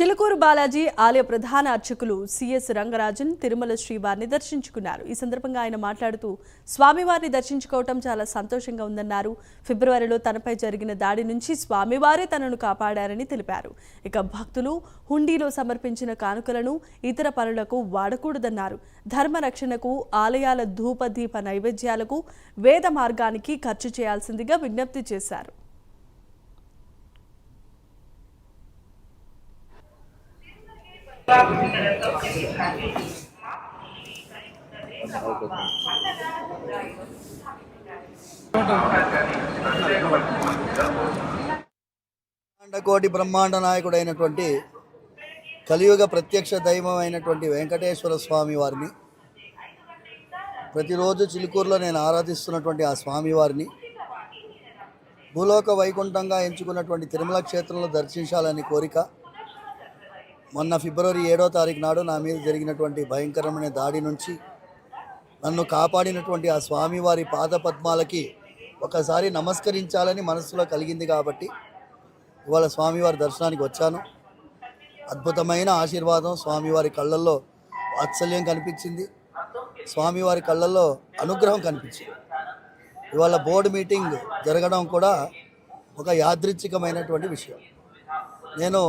చిలుకూరు బాలాజీ ఆలయ ప్రధాన అర్చకులు సిఎస్ రంగరాజన్ తిరుమల శ్రీవారిని దర్శించుకున్నారు. ఈ సందర్భంగా ఆయన మాట్లాడుతూ స్వామివారిని దర్శించుకోవటం చాలా సంతోషంగా ఉందన్నారు. ఫిబ్రవరిలో తనపై జరిగిన దాడి నుంచి స్వామివారే తనను కాపాడారని తెలిపారు. ఇక భక్తులు హుండీలో సమర్పించిన కానుకలను ఇతర పనులకు వాడకూడదన్నారు. ధర్మ రక్షణకు, ఆలయాల ధూపదీప నైవేద్యాలకు, వేద మార్గానికి ఖర్చు చేయాల్సిందిగా విజ్ఞప్తి చేశారు. కోటి బ్రహ్మాండ నాయకుడైనటువంటి కలియుగ ప్రత్యక్ష దైవం అయినటువంటి వెంకటేశ్వర స్వామి వారిని ప్రతిరోజు చిలుకూరులో నేను ఆరాధిస్తున్నటువంటి ఆ స్వామివారిని భూలోక వైకుంఠంగా ఎంచుకున్నటువంటి తిరుమల క్షేత్రంలో దర్శించాలని కోరిక మొన్న ఫిబ్రవరి 7వ తారీఖు నాడు నా మీద జరిగినటువంటి భయంకరమైన దాడి నుంచి నన్ను కాపాడినటువంటి ఆ స్వామివారి పాదపద్మాలకి ఒకసారి నమస్కరించాలని మనసులో కలిగింది కాబట్టి ఇవాళ స్వామివారి దర్శనానికి వచ్చాను. అద్భుతమైన ఆశీర్వాదం, స్వామివారి కళ్ళల్లో వాత్సల్యం కనిపించింది, స్వామివారి కళ్ళల్లో అనుగ్రహం కనిపించింది. ఇవాళ బోర్డు మీటింగ్ జరగడం కూడా ఒక యాదృచ్ఛికమైనటువంటి విషయం. నేను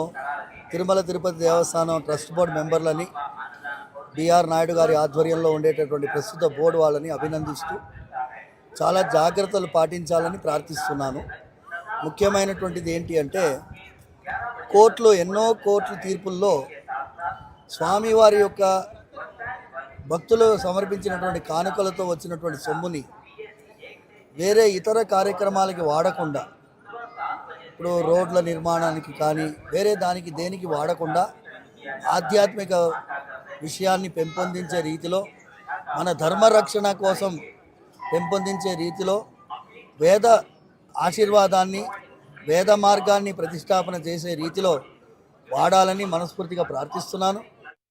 తిరుమల తిరుపతి దేవస్థానం ట్రస్ట్ బోర్డు మెంబర్లని, బిఆర్ నాయుడు గారి ఆధ్వర్యంలో ఉండేటటువంటి ప్రస్తుత బోర్డు వాళ్ళని అభినందిస్తూ చాలా జాగ్రత్తలు పాటించాలని ప్రార్థిస్తున్నాను. ముఖ్యమైనటువంటిది ఏంటి అంటే ఎన్నో కోర్టు తీర్పుల్లో స్వామివారి యొక్క భక్తులు సమర్పించినటువంటి కానుకలతో వచ్చినటువంటి సొమ్ముని వేరే ఇతర కార్యక్రమాలకి వాడకుండా, ఇప్పుడు రోడ్ల నిర్మాణానికి కానీ వేరే దానికి దేనికి వాడకుండా ఆధ్యాత్మిక విషయాన్ని పెంపొందించే రీతిలో, మన ధర్మరక్షణ కోసం పెంపొందించే రీతిలో వేద ఆశీర్వాదాన్ని, వేద మార్గాన్ని ప్రతిష్టాపన చేసే రీతిలో వాడాలని మనస్ఫూర్తిగా ప్రార్థిస్తున్నాను.